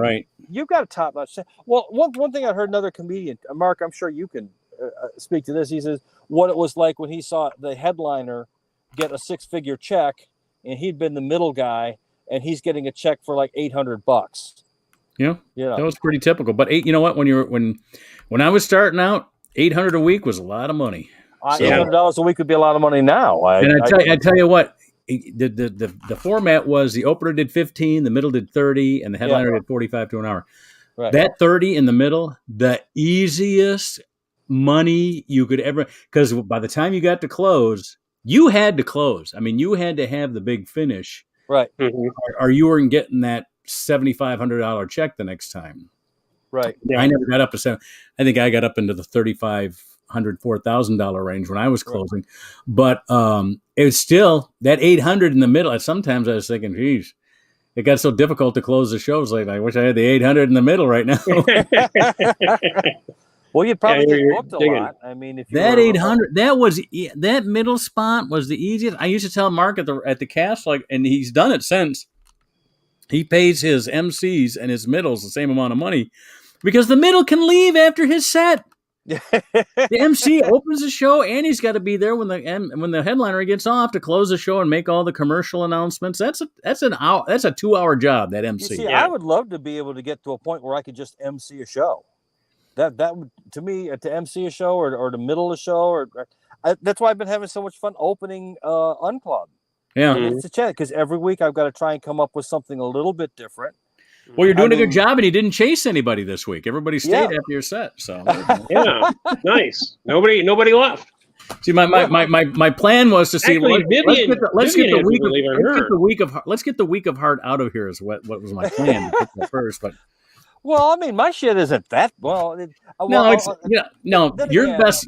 you've got a top-notch. Well, one thing I heard another comedian, Mark, I'm sure you can speak to this. He says what it was like when he saw the headliner get a 6-figure check, and he'd been the middle guy, and he's getting a check for like $800. Yeah, that was pretty typical. But you know what? When I was starting out, $800 a week was a lot of money. $800 a week would be a lot of money now. I tell you what, the format was the opener did 15, the middle did 30, and the headliner did 45 to an hour. Right. That 30 in the middle, the easiest money you could ever, because by the time you got to close, you had to close. I mean, you had to have the big finish, right? Or you weren't getting that $7,500 check the next time, right? I never got up to $7,000. I think I got up into the $3,500, $4,000 range when I was closing, but it's still that $800 in the middle. Sometimes I was thinking, geez, it got so difficult to close the shows. Like, I wish I had the $800 in the middle right now. Well, you'd probably get booked a lot. I mean, if that $800, that middle spot was the easiest. I used to tell Mark at the cast, and he's done it since. He pays his MCs and his middles the same amount of money because the middle can leave after his set. The MC opens the show, and he's got to be there when the headliner gets off to close the show and make all the commercial announcements. That's a 2-hour job. That MC. You see, I would love to be able to get to a point where I could just MC a show. That would, to me, to MC a show or the middle of the show, that's why I've been having so much fun opening Unclub. Yeah, it's a chance because every week I've got to try and come up with something a little bit different. Well, you're doing a good job, and you didn't chase anybody this week. Everybody stayed after your set, so nice. Nobody left. See, my plan was to see. Actually, let's get the week of heart out of here. Is what was my plan first, but. Well, I mean, my shit isn't that well.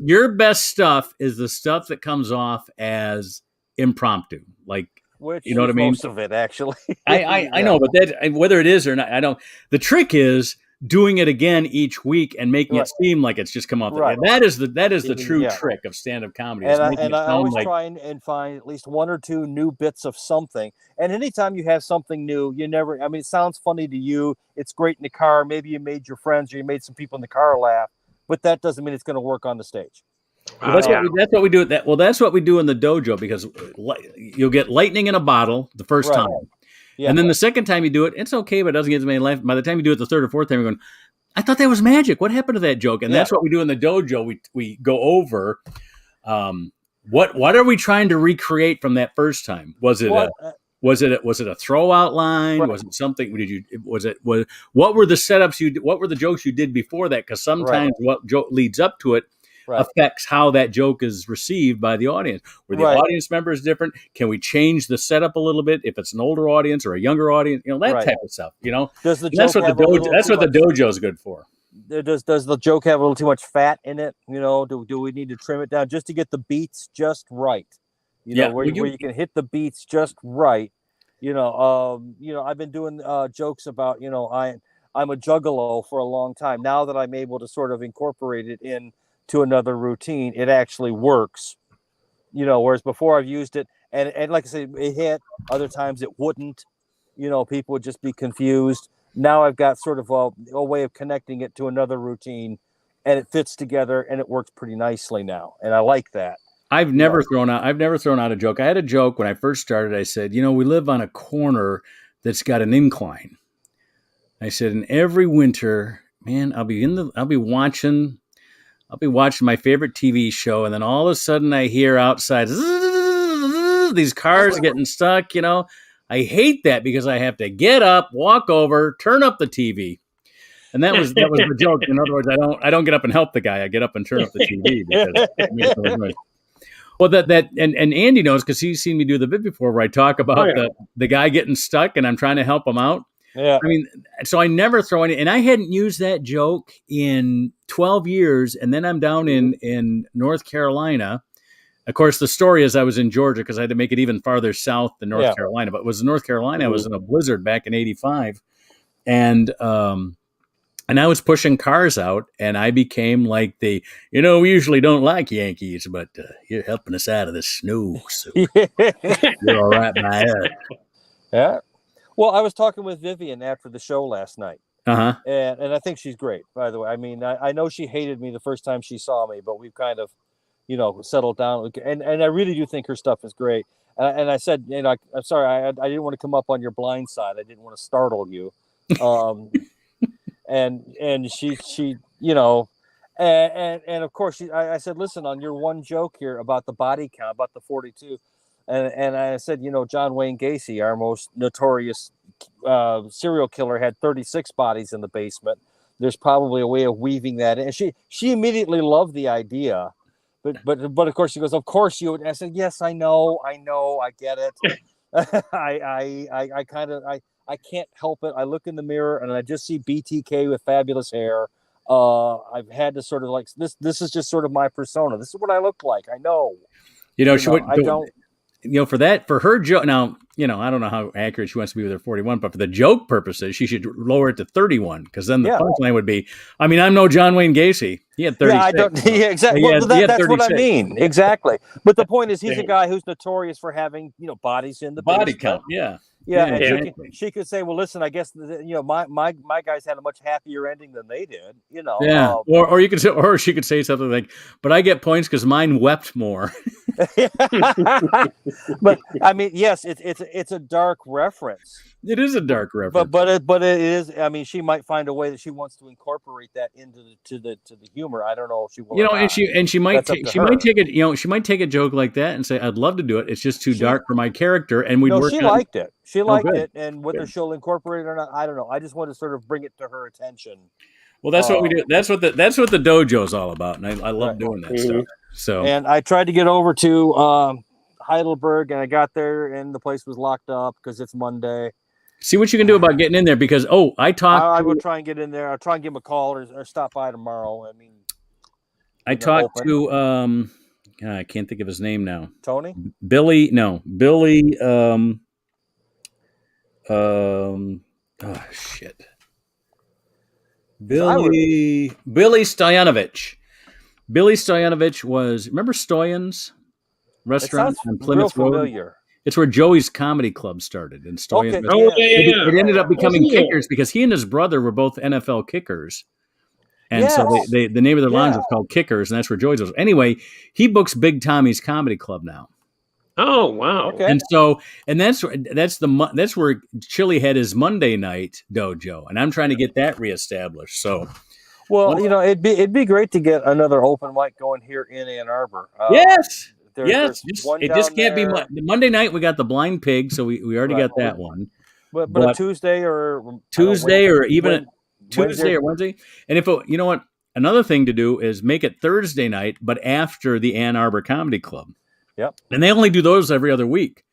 Your best stuff is the stuff that comes off as impromptu, like which you know what I mean. Most of it, actually. I know, but whether it is or not, I don't. The trick is doing it again each week and making it seem like it's just come off. Right. That is the true trick of stand-up comedy. And I always try and find at least one or two new bits of something. And anytime you have something new, it sounds funny to you. It's great in the car. Maybe you made your friends or you made some people in the car laugh, but that doesn't mean it's going to work on the stage. Well, that's what we do. That's what we do in the dojo, because you'll get lightning in a bottle the first time. Yeah. And then the second time you do it, it's okay, but it doesn't get as many laughs. By the time you do it the third or fourth time, you're going, I thought that was magic. What happened to that joke? And that's what we do in the dojo. We go over what are we trying to recreate from that first time? Was it a throwout line? Right. Was it something? What were the setups what were the jokes you did before that? Because sometimes what joke leads up to it affects how that joke is received by the audience. Where the audience member is different, can we change the setup a little bit if it's an older audience or a younger audience? That type of stuff. Does the that's what the dojo is good for. Does the joke have a little too much fat in it? Do we need to trim it down just to get the beats just right? Where you can hit the beats just right. I've been doing jokes about I'm a juggalo for a long time. Now that I'm able to sort of incorporate it into another routine, it actually works. Whereas before I've used it and like I said, it hit. Other times it wouldn't. People would just be confused. Now I've got sort of a way of connecting it to another routine, and it fits together, and it works pretty nicely now, and I like that. I've never thrown out a joke. I had a joke when I first started. I said, we live on a corner that's got an incline. I said, and every winter, man, I'll be watching my favorite TV show, and then all of a sudden I hear outside these cars getting stuck. I hate that because I have to get up, walk over, turn up the TV. And that was the joke. In other words, I don't get up and help the guy. I get up and turn up the TV because it makes no noise. Well, and Andy knows because he's seen me do the bit before where I talk about the guy getting stuck and I'm trying to help him out. Yeah. I mean, so I never throw any, and I hadn't used that joke in 12 years. And then I'm down in North Carolina. Of course, the story is I was in Georgia because I had to make it even farther south than North Carolina. But it was in North Carolina. I was in a blizzard back in '85. And I was pushing cars out, and I became like we usually don't like Yankees, but you're helping us out of the snow, so you're all right by us. Yeah. Well, I was talking with Vivian after the show last night, and I think she's great, by the way. I mean, I know she hated me the first time she saw me, but we've kind of, settled down, and I really do think her stuff is great. And I said, I'm sorry, I didn't want to come up on your blind side. I didn't want to startle you. And she and of course I said, listen, on your one joke here about the body count, about the 42, and I said, John Wayne Gacy, our most notorious serial killer, had 36 bodies in the basement. There's probably a way of weaving that in. And she immediately loved the idea, but of course she goes, of course you would. I said, yes, I know, I get it. I can't help it. I look in the mirror and I just see BTK with fabulous hair. I've had to sort of like this. This is just sort of my persona. This is what I look like. I know. For her joke. Now, I don't know how accurate she wants to be with her 41, but for the joke purposes, she should lower it to 31 because then the punchline would be, I'm no John Wayne Gacy. He had 36. Yeah, I don't. Yeah, exactly. That's what I mean. Exactly. But the point is, he's a guy who's notorious for having, bodies in the body basement. count. Yeah. Yeah, and she could say, well, listen, I guess my guys had a much happier ending than they did. Yeah. Or you could say, or she could say something like, "But I get points because mine wept more." But I mean, yes, it's a dark reference. It is a dark reference, but it is. I mean, she might find a way that she wants to incorporate that into the humor. I don't know if she will. And she might take it. She might take a joke like that and say, "I'd love to do it. It's just too dark for my character." And we'd work. She liked it. She liked it, and whether she'll incorporate it or not, I don't know. I just want to sort of bring it to her attention. Well, that's what we do. That's what the dojo is all about, and I love doing that stuff. So, and I tried to get over to Heidelberg, and I got there, and the place was locked up because it's Monday. See what you can do about getting in there because I will try and get in there. I'll try and give him a call or stop by tomorrow. I mean, I talked to I can't think of his name now. Tony? Billy. Oh shit. Billy Stoyanovich. Billy Stoyanovich remember Stoyan's restaurant on Plymouth Road? Familiar. It's where Joey's Comedy Club started. And Stoyan. Okay. It ended up becoming Kickers because he and his brother were both NFL kickers. And so the name of their lounge was called Kickers, and that's where Joey's was. Anyway, he books Big Tommy's Comedy Club now. Oh wow! Okay. And that's where Chili had his Monday night dojo, and I'm trying to get that reestablished. So, well, it'd be great to get another open mic going here in Ann Arbor. Yes. It just can't be Monday night. We got the Blind Pig, so we already got that one. But a Tuesday or even Tuesday or Wednesday. And if you know what, another thing to do is make it Thursday night, but after the Ann Arbor Comedy Club. Yep. And they only do those every other week.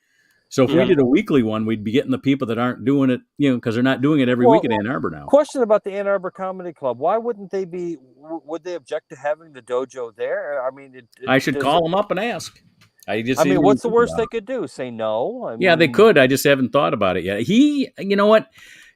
So if we Yeah. did a weekly one, we'd be getting the people that aren't doing it, because they're not doing it every week at Ann Arbor now. Question about the Ann Arbor Comedy Club. Why wouldn't they be? Would they object to having the dojo there? I mean, I should call them up and ask. What's the worst they could do? Say no? Yeah, they could. I just haven't thought about it yet. You know what?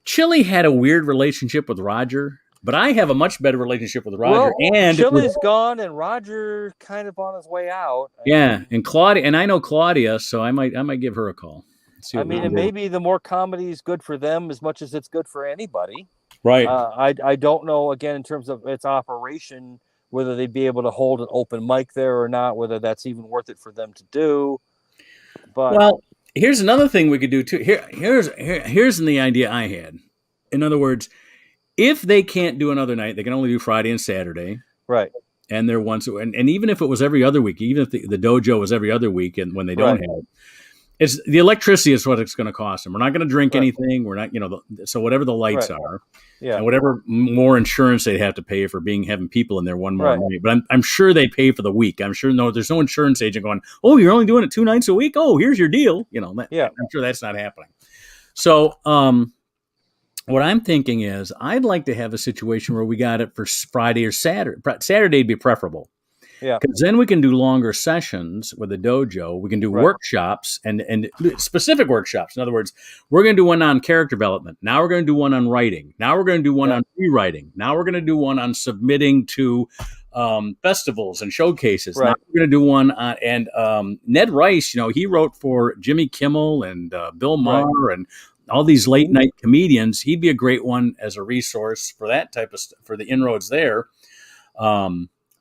Chili had a weird relationship with Roger, but I have a much better relationship with Roger. Well, and Chili's gone, and Roger kind of on his way out. And Claudia, and I know Claudia, so I might give her a call. And maybe the more comedy is good for them as much as it's good for anybody. Right. I don't know, again, in terms of its operation, whether they'd be able to hold an open mic there or not, whether that's even worth it for them to do. But well, here's another thing we could do too. Here's the idea I had. In other words, if they can't do another night, they can only do Friday and Saturday. Right. And they're once, and even if it was every other week, even if the dojo was every other week, and when they don't have it, it's the electricity is what it's going to cost them. We're not going to drink anything. We're not, so whatever the lights are, and whatever more insurance they'd have to pay for having people in there one more night. But I'm sure they pay for the week. I'm sure there's no insurance agent going, oh, you're only doing it 2 nights a week. Oh, here's your deal. I'm sure that's not happening. So, what I'm thinking is I'd like to have a situation where we got it for Friday or Saturday. Saturday'd be preferable. Yeah. Because then we can do longer sessions with the dojo. We can do workshops and specific workshops. In other words, we're going to do one on character development. Now we're going to do one on writing. Now we're going to do one on rewriting. Now we're going to do one on submitting to festivals and showcases. Now we're going to do one on, and Ned Rice, he wrote for Jimmy Kimmel and Bill Maher and all these late night comedians. He'd be a great one as a resource for that type of for the inroads there.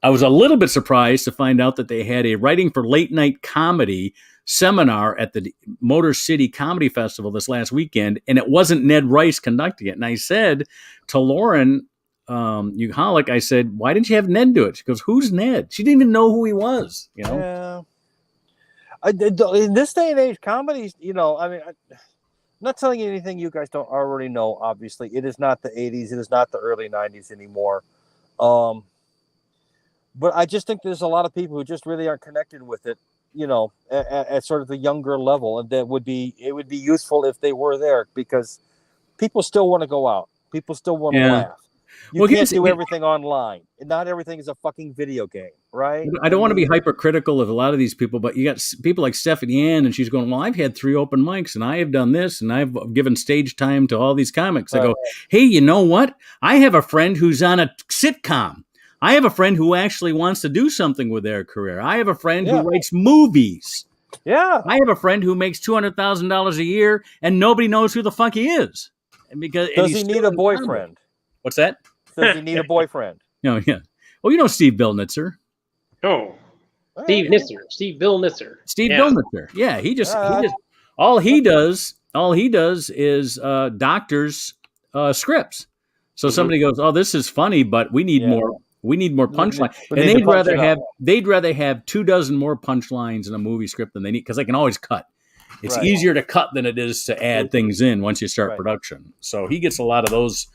I was a little bit surprised to find out that they had a writing for late night comedy seminar at the Motor City Comedy Festival this last weekend, and it wasn't Ned Rice conducting it. And I said to Lauren Uholic, I said, why didn't you have Ned do it? She goes, who's Ned? She didn't even know who he was. Yeah. In this day and age, comedies, I'm not telling you anything you guys don't already know. Obviously, it is not the 80s. It is not the early 90s anymore. But I just think there's a lot of people who just really aren't connected with it, at sort of the younger level, and it would be useful if they were there, because people still want to go out. People still want to laugh. You can't do everything online. Not everything is a fucking video game, right? I don't want to be hypercritical of a lot of these people, but you got people like Stephanie Ann, and she's going, well, I've had 3 open mics, and I have done this, and I've given stage time to all these comics. I go, hey, you know what? I have a friend who's on a sitcom. I have a friend who actually wants to do something with their career. I have a friend who writes movies. Yeah. I have a friend who makes $200,000 a year, and nobody knows who the fuck he is. Does he need a boyfriend? What's that? Does he need a boyfriend? No, yeah. Well, Steve Billnitzer. Oh, Steve Nitzer. Steve Bill Nitzer. Billnitzer. Yeah, he just all he does is doctors scripts. So somebody goes, "Oh, this is funny, but we need more. We need more punchline." And they'd rather have 24 more punchlines in a movie script than they need, because they can always cut. It's easier to cut than it is to add things in once you start production. So he gets a lot of those.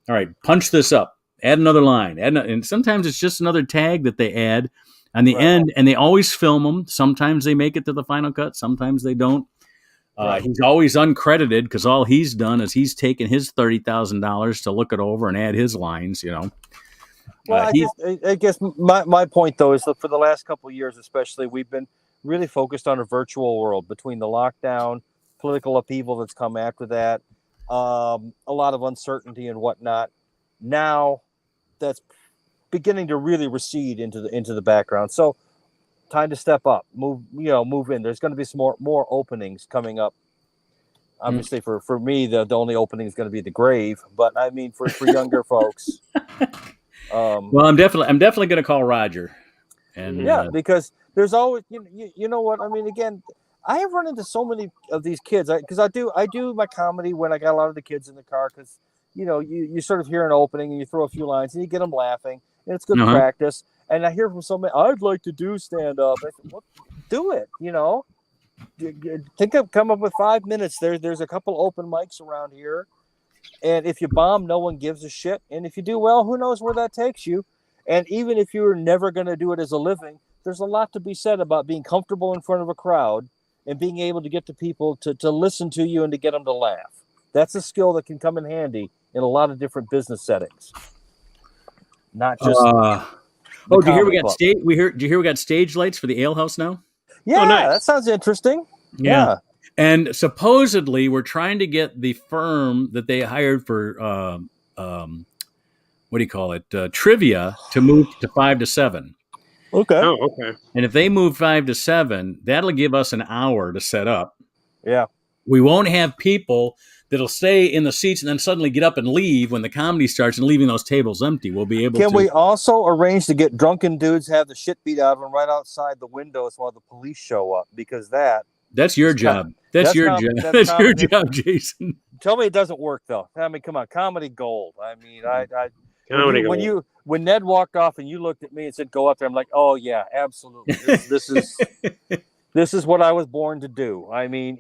All right, punch this up. Add another line. And sometimes it's just another tag that they add on the end, and they always film them. Sometimes they make it to the final cut. Sometimes they don't. He's always uncredited, because all he's done is he's taken his $30,000 to look it over and add his lines, Well, I guess my point, though, is that for the last couple of years especially, we've been really focused on a virtual world between the lockdown, political upheaval that's come after that, a lot of uncertainty and whatnot. Now that's beginning to really recede into the background. So time to step up, move in. There's going to be some more openings coming up. Obviously, for me, the only opening is going to be the grave. But I mean, for younger folks. Well, I'm definitely going to call Roger. And because there's always, you know what I mean. Again, I have run into so many of these kids, because I do my comedy when I got a lot of the kids in the car, because you sort of hear an opening and you throw a few lines and you get them laughing, and it's good practice. And I hear from so many, I'd like to do stand up. I said, well, do it. Come up with 5 minutes. There's a couple open mics around here, and if you bomb, no one gives a shit. And if you do well, who knows where that takes you? And even if you're never going to do it as a living, there's a lot to be said about being comfortable in front of a crowd and being able to get to people to listen to you and to get them to laugh. That's a skill that can come in handy in a lot of different business settings. Not just. Did you hear we got stage? Did you hear we got stage lights for the Ale House now? Yeah, nice. That sounds interesting. Yeah. And supposedly we're trying to get the firm that they hired for what do you call it? Trivia to move to 5 to 7. Okay. Oh, okay. And if they move 5 to 7, that'll give us an hour to set up. Yeah. We won't have people that'll stay in the seats and then suddenly get up and leave when the comedy starts and leaving those tables empty. We'll be able to. Can we also arrange to get drunken dudes have the shit beat out of them right outside the windows while the police show up? Because that's your job. That's your job, Jason. Tell me it doesn't work though. I mean, come on, comedy gold. I mean, when Ned walked off and you looked at me and said, "Go up there," I'm like, "Oh yeah, absolutely. This is what I was born to do." I mean,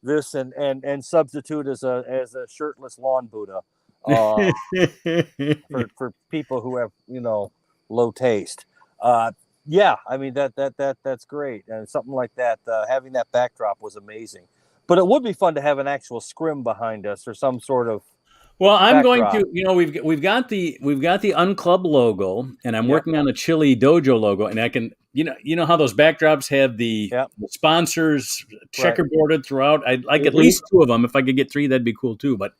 this and substitute as a shirtless lawn Buddha for people who have low taste. Yeah, I mean that's great, and something like that. Having that backdrop was amazing, but it would be fun to have an actual scrim behind us or some sort of. Well, I'm backdrop. going to. We've got the Unclub logo, and I'm working on the Chili Dojo logo, and I can. You know how those backdrops have the sponsors checkerboarded throughout. I'd like at least 2 of them. If I could get 3, that'd be cool too. But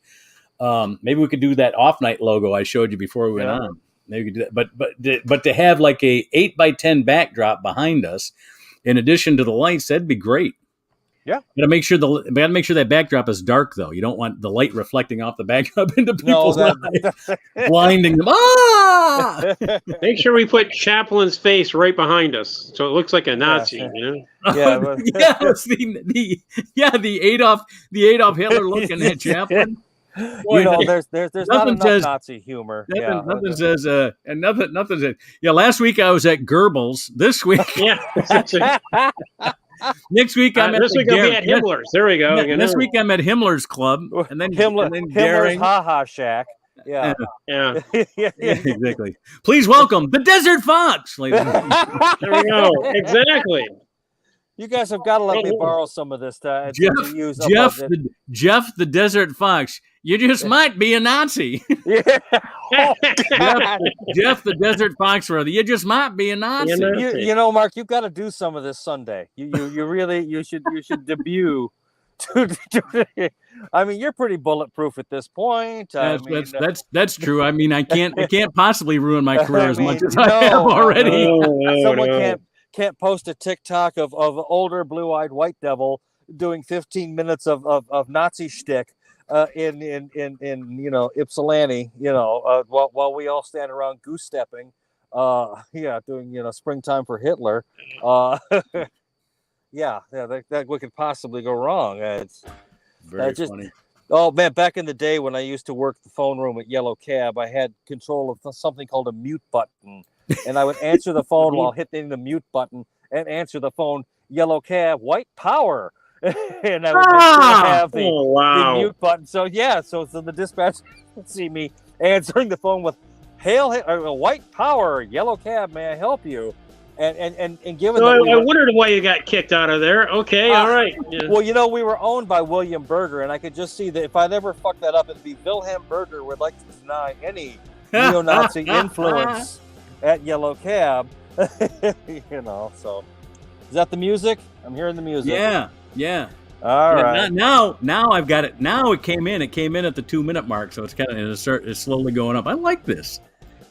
maybe we could do that off night logo I showed you before we went on. Maybe we could do that. But to have like a 8x10 backdrop behind us, in addition to the lights, that'd be great. Yeah. Gotta make sure that backdrop is dark though. You don't want the light reflecting off the backdrop into people's eyes, blinding them. Make sure we put Chaplin's face right behind us, so it looks like a Nazi. Yeah, but... yes, the Adolf Hitler looking at Chaplin. Boy, there's not enough Nazi humor. Nothing says. Yeah, last week I was at Goebbels. This week, next week I'm this week I'll be at Himmler's. There we go. This week I'm at Himmler's Club, and then Himmler's Ha Shack. Yeah. Exactly. Please welcome the Desert Fox, ladies and gentlemen. There we go. Exactly. You guys have got to let me borrow some of this to use. Jeff the Desert Fox. You just might be a Nazi. Yeah. Jeff the Desert Fox, brother. You just might be a Nazi. Mark, you've got to do some of this Sunday. You should debut. I mean, you're pretty bulletproof at this point. That's true. I mean, I can't possibly ruin my career as much as I have already. Someone can't post a TikTok of older blue-eyed white devil doing 15 minutes of Nazi shtick in Ypsilanti, while we all stand around goose stepping, doing springtime for Hitler. That what could possibly go wrong. It's very funny. Oh man, back in the day when I used to work the phone room at Yellow Cab, I had control of something called a mute button. And I would answer the phone while hitting the mute button and answer the phone, Yellow Cab, white power. And I would have the mute button. So the dispatch would see me answering the phone with, hail, white power, Yellow Cab, may I help you? And given so I wondered why you got kicked out of there. Okay, all right. Yeah. Well, we were owned by William Berger, and I could just see that if I'd ever fuck that up, it'd be Wilhelm Berger would like to deny any neo-Nazi influence at Yellow Cab. So is that the music? I'm hearing the music. Yeah. All right. Now I've got it. Now it came in at the 2-minute mark, so it's kind of it's slowly going up. I like this.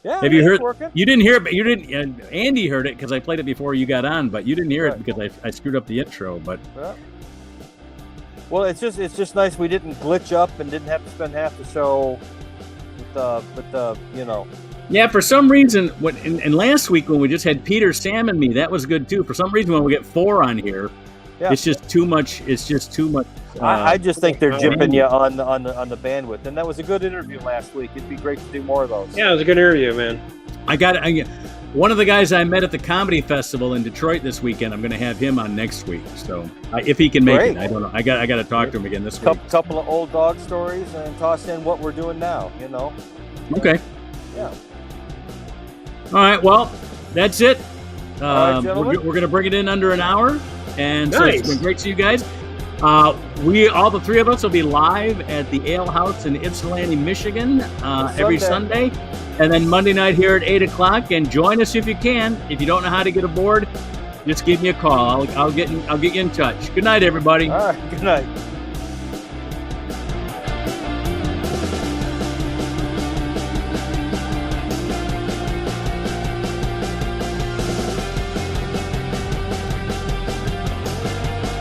Yeah. Have you heard? Working. You didn't hear it, but you didn't. Andy heard it because I played it before you got on, but you didn't hear it because I screwed up the intro. But well, it's just nice we didn't glitch up and didn't have to spend half the show with the. Yeah, for some reason, and last week when we just had Peter, Sam, and me, that was good too. For some reason, when we get 4 on here, it's just too much. It's just too much. I just think they're jipping you on the bandwidth, and that was a good interview last week. It'd be great to do more of those. Yeah, it was a good interview, man. I got one of the guys I met at the comedy festival in Detroit this weekend. I'm going to have him on next week. So if he can make it, I don't know. I got to talk to him again this week. Couple of old dog stories and toss in what we're doing now. Okay. Yeah. All right. Well, that's it. All right, gentlemen. We're going to bring it in under an hour. And so Nice. it's been great to see you guys. All the three of us will be live at the Ale House in Ypsilanti, Michigan every Sunday. And then Monday night here at 8 o'clock. And join us if you can. If you don't know how to get aboard, just give me a call. I'll get you in touch. Good night, everybody. All right. Good night.